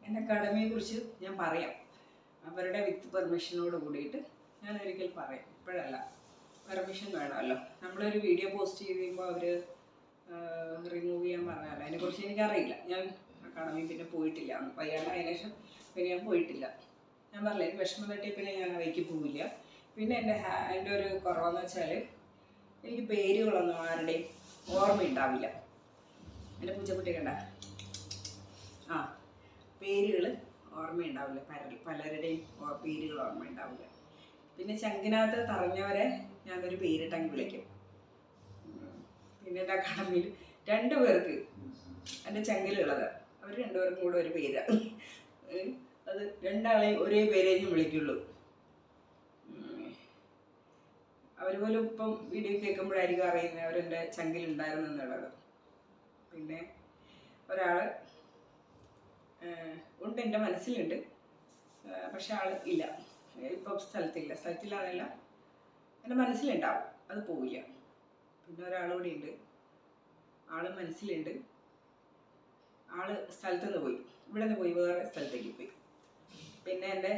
എൻ്റെ അക്കാഡമിയെക്കുറിച്ച് ഞാൻ പറയാം. അവരുടെ വിത്ത് പെർമിഷനോട് കൂടിയിട്ട് ഞാൻ ഒരിക്കൽ പറയാം. ഇപ്പോഴല്ല, പെർമിഷൻ വേണമല്ലോ. നമ്മളൊരു വീഡിയോ പോസ്റ്റ് ചെയ്യുമ്പോൾ അവർ റിമൂവ് ചെയ്യാൻ പറഞ്ഞാൽ അതിനെക്കുറിച്ച് എനിക്കറിയില്ല. ഞാൻ അക്കാഡമി പിന്നെ പോയിട്ടില്ല. വയ്യാണ്ടായതിനു ശേഷം പിന്നെ ഞാൻ പോയിട്ടില്ല. ഞാൻ പറഞ്ഞില്ല, എനിക്ക് വിഷമം തട്ടിയ പിന്നെ ഞാൻ അവയ്ക്ക് പോവില്ല. പിന്നെ എൻ്റെ ഒരു കുറവെന്ന് വെച്ചാൽ എനിക്ക് പേരുകളൊന്നും ആരുടെയും ഓർമ്മയുണ്ടാവില്ല. എൻ്റെ പൂച്ചക്കുട്ടി കണ്ട പേരുകൾ ഓർമ്മയുണ്ടാവില്ല. പലരുടെയും പേരുകൾ ഓർമ്മയുണ്ടാവില്ല. പിന്നെ ചങ്കിനകത്ത് തറഞ്ഞവരെ ഞാനൊരു പേരിട്ടങ്ങ് വിളിക്കും. പിന്നെ എൻ്റെ അക്കാഡമിയിൽ 2 പേർക്ക് എൻ്റെ ചങ്കിലുള്ളത് അവർ 2 പേർക്കും കൂടെ ഒരു പേരാണ്. അത് 2 ആളെയും ഒരേ പേരേ ഞാൻ വിളിക്കുള്ളൂ. അവർ പോലും ഇപ്പം വീഡിയോ കേൾക്കുമ്പോഴായിരിക്കും അറിയുന്നത് അവരെൻ്റെ ചങ്കിലുണ്ടായിരുന്നു എന്നുള്ളത്. പിന്നെ ഒരാൾ ഉണ്ട്, എൻ്റെ മനസ്സിലുണ്ട്, പക്ഷെ ആൾ ഇല്ല, ഇപ്പം സ്ഥലത്തില്ലാന്നല്ല, എൻ്റെ മനസ്സിലുണ്ടാവും, അത് പോവില്ല. പിന്നെ ഒരാളുകൂടി ഉണ്ട്, ആൾ മനസ്സിലുണ്ട്, ആൾ സ്ഥലത്തുനിന്ന് പോയി, ഇവിടെ നിന്ന് പോയി വേറെ സ്ഥലത്തേക്ക് പോയി. പിന്നെ എൻ്റെ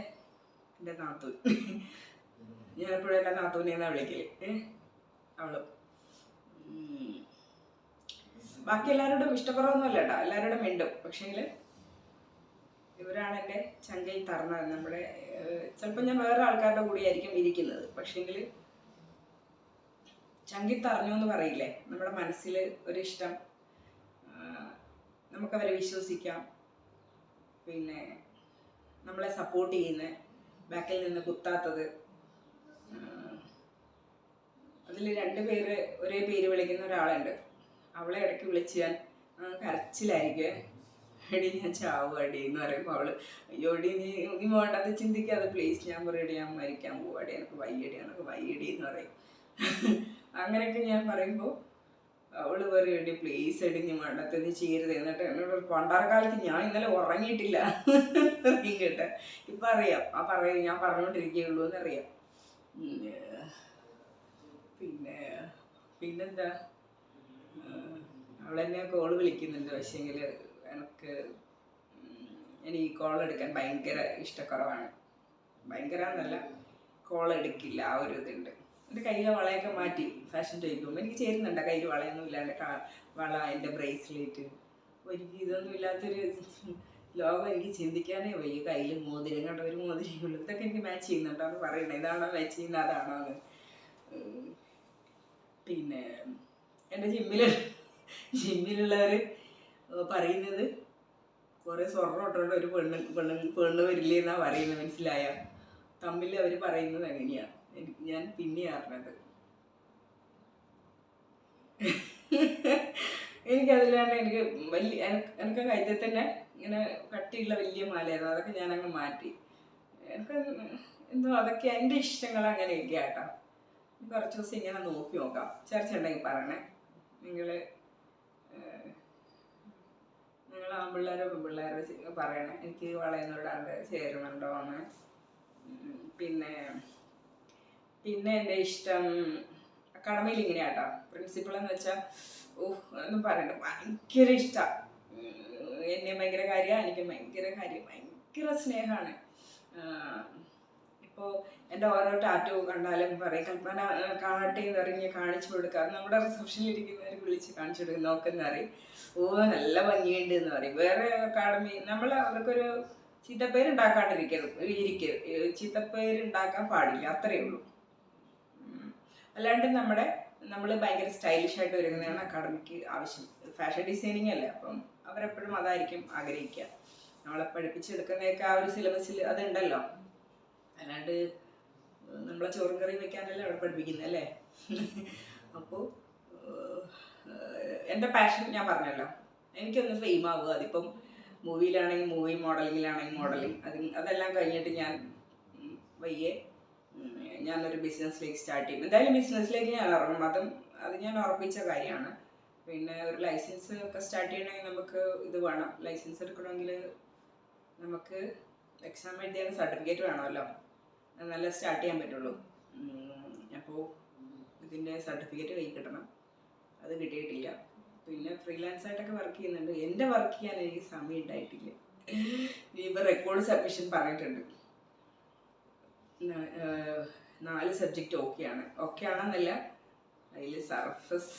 നാത്തൂൻ, ഞാനെപ്പോഴും എൻ്റെ നാത്തൂനെ എന്നാണ് വിളിക്കല്. അവളും ബാക്കി എല്ലാവരോടും ഇഷ്ടപ്പെടുന്നൊന്നുമല്ല കേട്ടോ, എല്ലാവരോടും മിണ്ടും. പക്ഷേങ്കിൽ ഇവരാണ് എൻ്റെ ചങ്കയിൽ തറന്നത്. നമ്മുടെ ചിലപ്പോൾ ഞാൻ വേറെ ആൾക്കാരുടെ കൂടെയായിരിക്കും ഇരിക്കുന്നത്, പക്ഷേങ്കിൽ ചങ്കിൽ തറഞ്ഞു എന്ന് പറയില്ലേ, നമ്മുടെ മനസ്സിൽ ഒരിഷ്ടം, നമുക്കവരെ വിശ്വസിക്കാം. പിന്നെ നമ്മളെ സപ്പോർട്ട് ചെയ്യുന്ന, ബാക്കിൽ നിന്ന് കുത്താത്തത്. അതിൽ 2 പേര് ഒരേ പേര് വിളിക്കുന്ന ഒരാളുണ്ട്. അവളെ ഇടയ്ക്ക് വിളിച്ച് ഞാൻ കരച്ചിലായിരിക്കും. എടി ഞാൻ ചാവും അടി എന്ന് പറയുമ്പോൾ അവൾ അയ്യോടി നീ വേണ്ടത് ചിന്തിക്കാതെ പ്ലീസ്. ഞാൻ പറയടി ഞാൻ മരിക്കാൻ പോവാടി, എനിക്ക് വയ്യടി എന്ന് പറയും. അങ്ങനെയൊക്കെ ഞാൻ പറയുമ്പോൾ അവൾ പറയടി പ്ലീസ് എടി നീ വേണ്ടത് നീ ചെയ്യരുത്. എന്നിട്ട് എന്നോട് പണ്ടാറക്കാലത്ത് ഞാൻ ഇന്നലെ ഉറങ്ങിയിട്ടില്ല കേട്ടെ. ഇപ്പം അറിയാം ഞാൻ പറഞ്ഞുകൊണ്ടിരിക്കുകയുള്ളൂ എന്നറിയാം. പിന്നെന്താ, അവളെന്നെ കോള് വിളിക്കുന്നുണ്ട്. പക്ഷേങ്കിൽ എനിക്ക് കോൾ എടുക്കാൻ ഭയങ്കര ഇഷ്ടക്കുറവാണ്. ഭയങ്കര എന്നല്ല, കോൾ എടുക്കില്ല, ആ ഒരു ഇതുണ്ട്. എൻ്റെ കയ്യിലെ വളയൊക്കെ മാറ്റി ഫാഷൻ ചോദിക്കുമ്പോൾ എനിക്ക് ചേരുന്നുണ്ട്. കയ്യിൽ വളയൊന്നും ഇല്ലാണ്ട് വള, എൻ്റെ ബ്രേസ്ലെറ്റ്, എനിക്ക് ഇതൊന്നും ഇല്ലാത്തൊരു ലോകം എനിക്ക് ചിന്തിക്കാനേ വയ്യ. കയ്യിൽ മോതിരം കണ്ട ഒരു മോതിരമുള്ളൂ. ഇതൊക്കെ എനിക്ക് മാച്ച് ചെയ്യുന്നുണ്ടോ എന്ന് പറയണേ, ഇതാണോ മാച്ച് ചെയ്യുന്നത് അതാണോ എന്ന്. പിന്നെ എൻ്റെ ജിമ്മിലുള്ളവർ പറയുന്നത് കുറേ സ്വർണ്ണം ഇട്ടുകൊണ്ട് ഒരു പെണ്ണ് വരില്ലേ എന്നാണ് പറയുന്നത്. മനസ്സിലായ തമ്മിൽ അവർ പറയുന്നത് അങ്ങനെയാണ്. ഞാൻ പിന്നെ അറിഞ്ഞത്. എനിക്കതിലാണ്ട് എനിക്ക് എനിക്ക് കഴുത്തിൽ തന്നെ ഇങ്ങനെ കട്ടിയുള്ള വലിയ മാലയായിരുന്നു. അതൊക്കെ ഞാനങ്ങ് മാറ്റി. എനിക്ക് എന്തോ അതൊക്കെ എൻ്റെ ഇഷ്ടങ്ങൾ അങ്ങനെയൊക്കെ ആട്ടോ. കുറച്ച് ദിവസം ഇങ്ങനെ നോക്കി നോക്കാം. ചർച്ചയുണ്ടെങ്കിൽ പറയണേ. നിങ്ങൾ ആൺപിള്ളേരോ പെൺപിള്ളേരോ പറയണേ, എനിക്ക് വളയുന്നോടാണ്ട് ചേരുന്നുണ്ടോ എന്ന്. പിന്നെ എൻ്റെ ഇഷ്ടം അക്കാഡമിയിൽ ഇങ്ങനെയാട്ടോ. പ്രിൻസിപ്പൾ എന്ന് വെച്ചാൽ ഒന്നും പറയണ്ട, ഭയങ്കര ഇഷ്ടമാണ്. എന്നെ ഭയങ്കര കാര്യമാണ്, എനിക്ക് ഭയങ്കര സ്നേഹമാണ്. ഇപ്പോൾ എൻ്റെ ഓരോ ടാറ്റു കണ്ടാലും പറയും കൽപ്പന കാണട്ടെ എന്ന് പറഞ്ഞ് കാണിച്ചു കൊടുക്കുക. നമ്മുടെ റിസപ്ഷനിൽ ഇരിക്കുന്നവർ വിളിച്ച് കാണിച്ചു കൊടുക്കും, നോക്കുന്ന പറയും നല്ല ഭംഗിയുണ്ട് എന്ന് പറയും. വേറെ അക്കാഡമി അവർക്കൊരു ചീത്തപ്പേരുണ്ടാക്കാൻ പാടില്ല, അത്രയേ ഉള്ളൂ. അല്ലാണ്ട് നമ്മൾ ഭയങ്കര സ്റ്റൈലിഷായിട്ട് ഒരുങ്ങുന്നതാണ് അക്കാഡമിക്ക് ആവശ്യം. ഫാഷൻ ഡിസൈനിങ് അല്ലേ, അപ്പം അവരെപ്പോഴും അതായിരിക്കും ആഗ്രഹിക്കുക. നമ്മളെ പഠിപ്പിച്ചെടുക്കുന്നതൊക്കെ ആ ഒരു സിലബസിൽ അതുണ്ടല്ലോ. അല്ലാണ്ട് നമ്മളെ ചോറും കറി വെക്കാനല്ലേ അവിടെ പഠിപ്പിക്കുന്നത് അല്ലേ. അപ്പോൾ എൻ്റെ പാഷൻ ഞാൻ പറഞ്ഞല്ലോ, എനിക്കൊന്ന് ഫെയിം ആവുക. അതിപ്പം മൂവിയിലാണെങ്കിൽ മൂവി, മോഡലിങ്ങിലാണെങ്കിൽ മോഡലിങ്, അതെല്ലാം കഴിഞ്ഞിട്ട് ഞാൻ ഞാനൊരു ബിസിനസ്സിലേക്ക് സ്റ്റാർട്ട് ചെയ്യും. എന്തായാലും ബിസിനസ്സിലേക്ക് ഞാൻ ഇറങ്ങും, അത് ഞാൻ ഉറപ്പിച്ച കാര്യമാണ്. പിന്നെ ഒരു ലൈസൻസ് ഒക്കെ സ്റ്റാർട്ട് ചെയ്യണമെങ്കിൽ നമുക്ക് ഇത് വേണം. ലൈസൻസ് എടുക്കണമെങ്കിൽ നമുക്ക് എക്സാം എഴുതിയാൽ സർട്ടിഫിക്കറ്റ് വേണമല്ലോ, നല്ല സ്റ്റാർട്ട് ചെയ്യാൻ പറ്റുള്ളൂ. അപ്പോൾ ഇതിൻ്റെ സർട്ടിഫിക്കറ്റ് കയ്യിൽ കിട്ടണം, അത് കിട്ടിയിട്ടില്ല. പിന്നെ ഫ്രീലാൻസായിട്ടൊക്കെ വർക്ക് ചെയ്യുന്നുണ്ട്. എൻ്റെ വർക്ക് ചെയ്യാൻ എനിക്ക് സമയം ഉണ്ടായിട്ടില്ല. ഇനിയിപ്പോൾ റെക്കോർഡ് സബ്മിഷൻ പറഞ്ഞിട്ടുണ്ട്. 4 സബ്ജക്റ്റ് ഓക്കെ ആണെന്നല്ല, അതിൽ സർഫസ്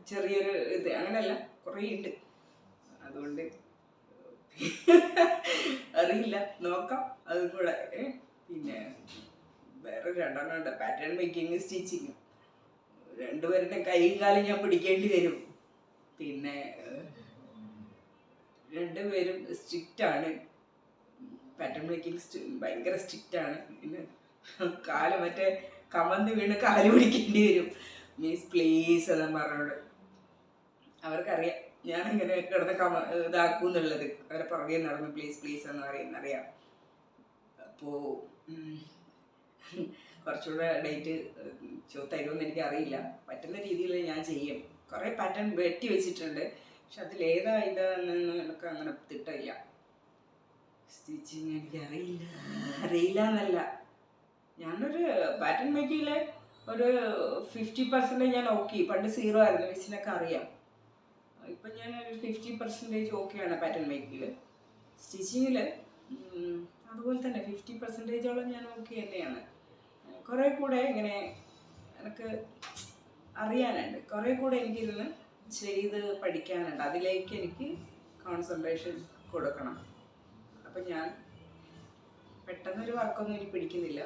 ചെറിയൊരു ഇത് അങ്ങനെയല്ല, കുറേ ഉണ്ട്. അതുകൊണ്ട് അറിയില്ല, നോക്കാം അതും കൂടെ. പിന്നെ വേറെ 2 ഉണ്ട്, പാറ്റേൺ മേക്കിങ്, സ്റ്റിച്ചിങ്. രണ്ടുപേരുടെ കൈയും കാലും ഞാൻ പിടിക്കേണ്ടി വരും. പിന്നെ 2 പേരും സ്ട്രിക്റ്റാണ്. പാറ്റേൺ മേക്കിംഗ് ഭയങ്കര സ്ട്രിക്റ്റാണ്. പിന്നെ കാല് മറ്റേ കമന്ന് വീണ് കാല് പിടിക്കേണ്ടി വരും. മീൻസ് പ്ലീസ് എന്നും പറഞ്ഞോട്. അവർക്കറിയാം ഞാനിങ്ങനെ കിടന്ന് ഇതാക്കും എന്നുള്ളത്. അവരെ പുറകെ നടന്ന് പ്ലീസ് എന്ന് പറയുന്നറിയാം. അപ്പോൾ കുറച്ചുകൂടെ ഡേറ്റ് തരുമെന്ന് എനിക്കറിയില്ല. പറ്റുന്ന രീതിയിൽ ഞാൻ ചെയ്യും. കുറേ പാറ്റേൺ വെട്ടി വെച്ചിട്ടുണ്ട്, പക്ഷെ അതിലേതാ ഇതാണെന്ന് എനിക്ക് അങ്ങനെ തിട്ടില്ല. സ്റ്റിച്ചിങ് അറിയില്ല എന്നല്ല, ഞാനൊരു പാറ്റേൺ മേക്കിങ്ങിൽ ഒരു 50% ഞാൻ ഓക്കെ. പണ്ട് 0 ആയിരുന്നു, മിസ്സിനൊക്കെ അറിയാം. ഇപ്പം ഞാനൊരു 50% ഓക്കെയാണ് പാറ്റേൺ മേക്കിങ്ങിൽ. സ്റ്റിച്ചിങ്ങിൽ അതുപോലെ തന്നെ 50%ഓളം ഞാൻ ഓക്കെ തന്നെയാണ്. കുറേ കൂടെ ഇങ്ങനെ എനിക്ക് അറിയാനുണ്ട്, കുറേ കൂടെ എനിക്കിരുന്ന് ചെയ്ത് പഠിക്കാനുണ്ട്. അതിലേക്ക് എനിക്ക് കോൺസെൻട്രേഷൻ കൊടുക്കണം. അപ്പം ഞാൻ പെട്ടെന്നൊരു വർക്കൊന്നും എനിക്ക് പിടിക്കുന്നില്ല.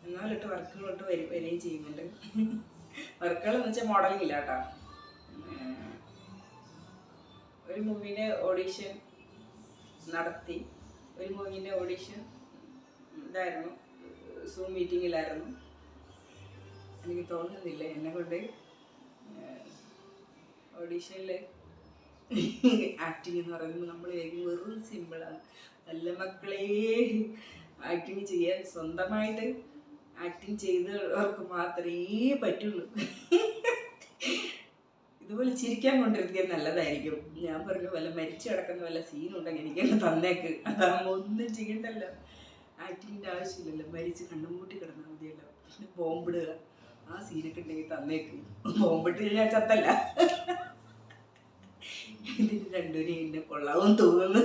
എന്നാലിട്ട് വർക്കുകളോട്ട് വരികയും ചെയ്യുന്നുണ്ട്. വർക്കുകളെന്ന് വെച്ചാൽ മോഡലിംഗ് ഇല്ല കേട്ടോ. ഒരു മൂവിൻ്റെ ഓഡീഷൻ നടത്തി. ഒരു മൂവിൻ്റെ ഓഡീഷൻ ഇതായിരുന്നു, സൂം മീറ്റിങ്ങിലായിരുന്നു. എനിക്ക് തോന്നുന്നില്ല എന്നെ കൊണ്ട് ഓഡീഷനിൽ ആക്ടിങ് എന്ന് പറയുമ്പോൾ നമ്മൾ വെറും സിമ്പിളാണ്. നല്ല മക്കളെ, ആക്ടിങ് ചെയ്യാൻ സ്വന്തമായിട്ട് ആക്ടിങ് ചെയ്തവർക്ക് മാത്രമേ പറ്റുള്ളൂ. ഇതുപോലെ ചിരിക്കാൻ കൊണ്ടിരിക്കാൻ നല്ലതായിരിക്കും. ഞാൻ പറഞ്ഞു, വല്ല മരിച്ചു കിടക്കുന്ന വല്ല സീനുണ്ടെങ്കിൽ എനിക്കെന്നെ തന്നേക്ക്. അതാകുമ്പോൾ ഒന്നും ചെയ്യണ്ടല്ലോ, ആക്ടിങ്ങിൻ്റെ ആവശ്യമില്ലല്ലോ. മരിച്ച് കണ്ണുമൂട്ടി കിടന്നാൽ മതിയല്ലോ. പിന്നെ ബോംബിടുക, ആ സീനൊക്കെ ഉണ്ടെങ്കിൽ തന്നേക്ക്. ബോംബിട്ട് ഞാൻ ചത്തല്ല. ഇതിന് 2 എന്നെ കൊള്ളാവും തോന്നുന്നു.